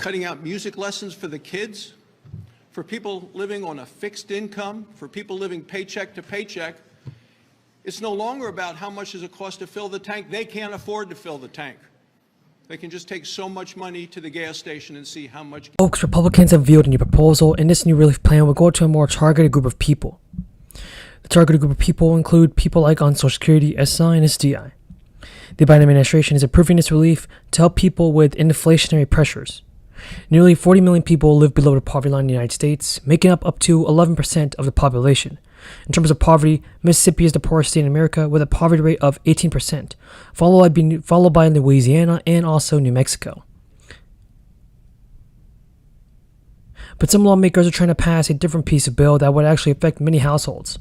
cutting out music lessons for the kids, for people living on a fixed income, for people living paycheck to paycheck. It's no longer about how much does it cost to fill the tank. They can't afford to fill the tank. They can just take so much money to the gas station and see how much. Folks, Republicans have viewed a new proposal, and this new relief plan will go to a more targeted group of people. The targeted group of people will include people like on Social Security, SSI, and SDI. The Biden administration is approving this relief to help people with inflationary pressures. Nearly 40 million people live below the poverty line in the United States, making up to 11% of the population. In terms of poverty, Mississippi is the poorest state in America with a poverty rate of 18%, followed by Louisiana and also New Mexico. But some lawmakers are trying to pass a different piece of bill that would actually affect many households.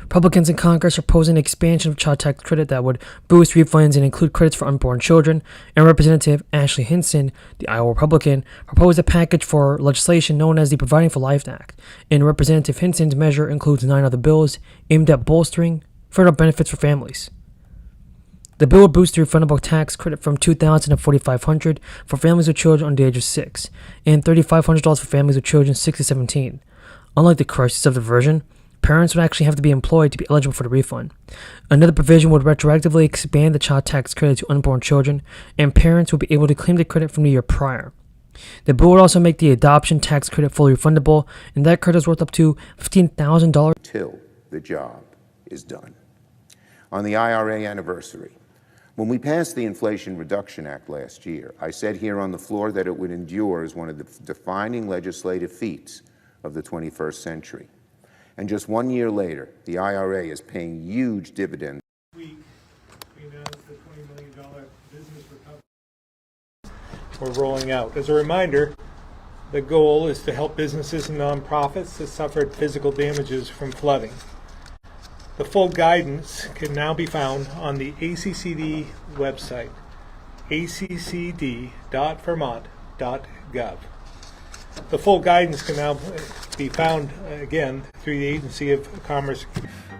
Republicans in Congress are proposing an expansion of child tax credit that would boost refunds and include credits for unborn children, and Representative Ashley Hinson, the Iowa Republican, proposed a package for legislation known as the Providing for Life Act, and Representative Hinson's measure includes 9 other bills aimed at bolstering federal benefits for families. The bill would boost the refundable tax credit from $2,000 to $4,500 for families with children under the age of 6, and $3,500 for families with children 6 to 17. Unlike the crisis of the version, parents would actually have to be employed to be eligible for the refund. Another provision would retroactively expand the child tax credit to unborn children, and parents would be able to claim the credit from the year prior. The bill would also make the adoption tax credit fully refundable, and that credit is worth up to $15,000 till the job is done. On the IRA anniversary, when we passed the Inflation Reduction Act last year, I said here on the floor that it would endure as one of the defining legislative feats of the 21st century. And just 1 year later, the IRA is paying huge dividends. We announced the $20 million business recovery we're rolling out. As a reminder, the goal is to help businesses and nonprofits that suffered physical damages from flooding. The full guidance can now be found on the ACCD website, accd.vermont.gov. The full guidance can now be found, again, through the Agency of Commerce.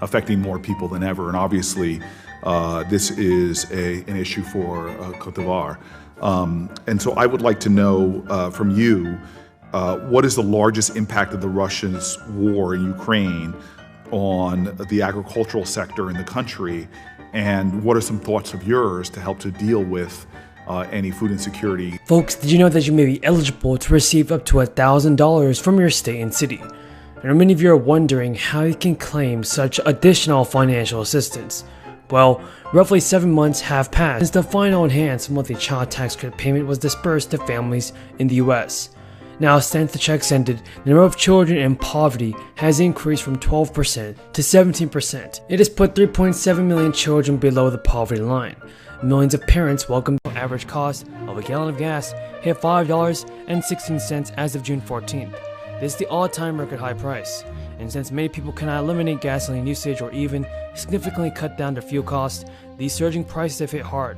Affecting more people than ever, and obviously this is an issue for Côte d'Ivoire. And so I would like to know from you, what is the largest impact of the Russians' war in Ukraine on the agricultural sector in the country, and what are some thoughts of yours to help to deal with any food insecurity? Folks, did you know that you may be eligible to receive up to $1,000 from your state and city? And many of you are wondering how you can claim such additional financial assistance. Well, roughly 7 months have passed since the final enhanced monthly child tax credit payment was dispersed to families in the US. Now, since the checks ended, the number of children in poverty has increased from 12% to 17%. It has put 3.7 million children below the poverty line. Millions of parents welcome the average cost of a gallon of gas hit $5.16 as of June 14th. This is the all-time record high price, and since many people cannot eliminate gasoline usage or even significantly cut down their fuel costs, these surging prices have hit hard.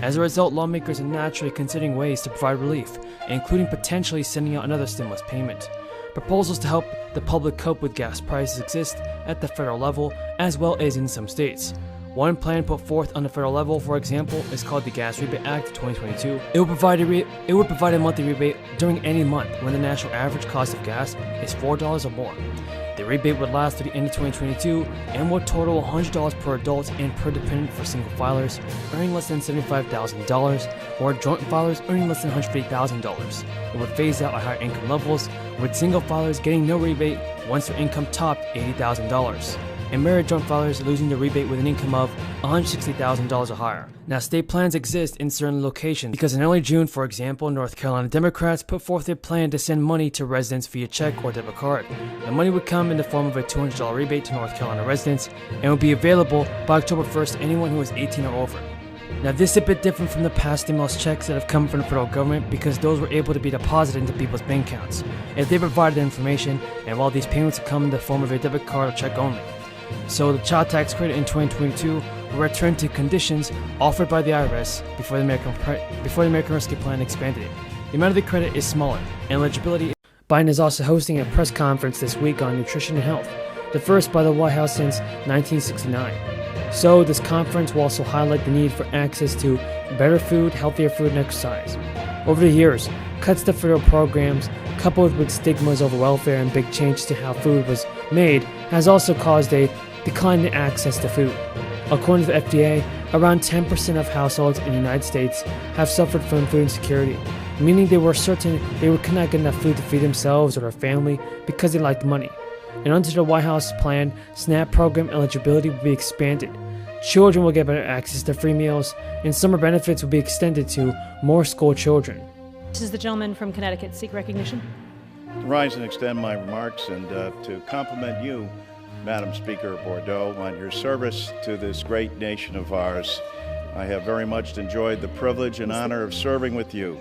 As a result, lawmakers are naturally considering ways to provide relief, including potentially sending out another stimulus payment. Proposals to help the public cope with gas prices exist at the federal level as well as in some states. One plan put forth on the federal level, for example, is called the Gas Rebate Act of 2022. It would provide a monthly rebate during any month when the national average cost of gas is $4 or more. The rebate would last through the end of 2022 and would total $100 per adult and per dependent for single filers earning less than $75,000 or joint filers earning less than $150,000. It would phase out at higher income levels, with single filers getting no rebate once their income topped $80,000. And married joint filers losing the rebate with an income of $160,000 or higher. Now, state plans exist in certain locations because in early June, for example, North Carolina Democrats put forth a plan to send money to residents via check or debit card. The money would come in the form of a $200 rebate to North Carolina residents and would be available by October 1st to anyone who is 18 or over. Now, this is a bit different from the past stimulus checks that have come from the federal government because those were able to be deposited into people's bank accounts if they provided the information, and while these payments would come in the form of a debit card or check only. So the child tax credit in 2022 will return to conditions offered by the IRS before the American Rescue Plan expanded it. The amount of the credit is smaller, and eligibility. Biden is also hosting a press conference this week on nutrition and health, the first by the White House since 1969. So this conference will also highlight the need for access to better food, healthier food, and exercise. Over the years, cuts to federal programs, coupled with stigmas over welfare and big changes to how food was made, has also caused a decline in access to food. According to the FDA, around 10% of households in the United States have suffered from food insecurity, meaning they were certain they could not get enough food to feed themselves or their family because they lacked money. And under the White House plan, SNAP program eligibility will be expanded. Children will get better access to free meals, and summer benefits will be extended to more school children. This is the gentleman from Connecticut. Seek recognition. Rise and extend my remarks and to compliment you, Madam Speaker Bordeaux, on your service to this great nation of ours. I have very much enjoyed the privilege and honor of serving with you.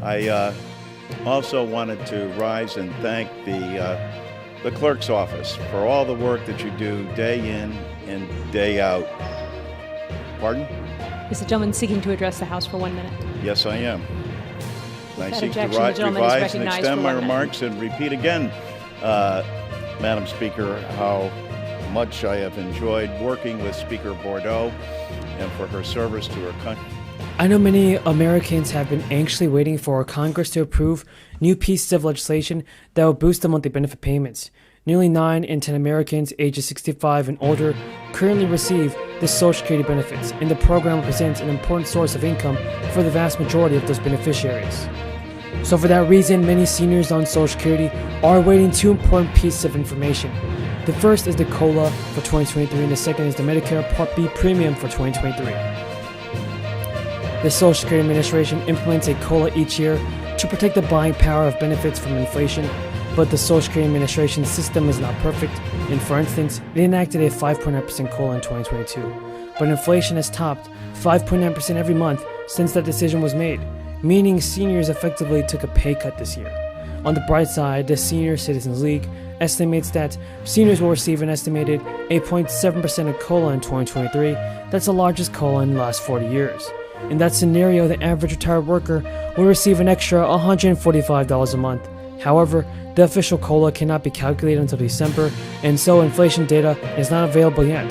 I also wanted to rise and thank the clerk's office for all the work that you do day in and day out. Pardon? Is the gentleman seeking to address the House for 1 minute? Yes, I am. I seek to objection, the gentleman is revise and recognized extend for my 1 minute. remarks and repeat again, Madam Speaker, how much I have enjoyed working with Speaker Bordeaux and for her service to her country. I know many Americans have been anxiously waiting for Congress to approve new pieces of legislation that will boost the monthly benefit payments. Nearly 9 in 10 Americans ages 65 and older currently receive the Social Security benefits, and the program represents an important source of income for the vast majority of those beneficiaries. So for that reason, many seniors on Social Security are awaiting 2 important pieces of information. The first is the COLA for 2023, and the second is the Medicare Part B premium for 2023. The Social Security Administration implements a COLA each year to protect the buying power of benefits from inflation, but the Social Security Administration system is not perfect, and for instance, it enacted a 5.9% COLA in 2022, but inflation has topped 5.9% every month since that decision was made, meaning seniors effectively took a pay cut this year. On the bright side, the Senior Citizens League estimates that seniors will receive an estimated 8.7% of COLA in 2023. That's the largest COLA in the last 40 years. In that scenario, the average retired worker will receive an extra $145 a month. However, the official COLA cannot be calculated until December, and so inflation data is not available yet.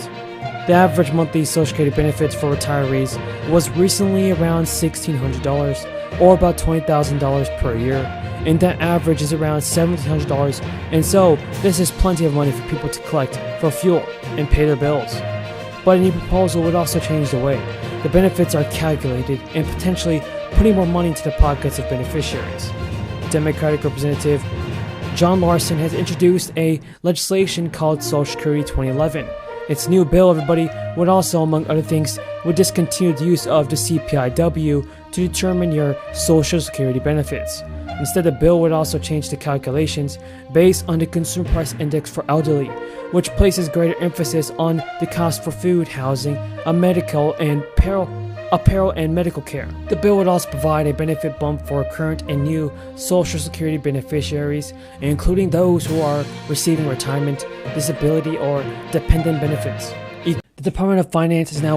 The average monthly Social Security benefits for retirees was recently around $1,600, or about $20,000 per year, and that average is around $1,700, and so this is plenty of money for people to collect for fuel and pay their bills. But a new proposal would also change the way the benefits are calculated and potentially putting more money into the pockets of beneficiaries. Democratic Representative John Larson has introduced a legislation called Social Security 2011. Its new bill, everybody, would also, among other things, would discontinue the use of the CPIW to determine your Social Security benefits. Instead, the bill would also change the calculations based on the Consumer Price Index for elderly, which places greater emphasis on the cost for food, housing, apparel, and medical care. The bill would also provide a benefit bump for current and new Social Security beneficiaries, including those who are receiving retirement, disability, or dependent benefits. The Department of Finance is now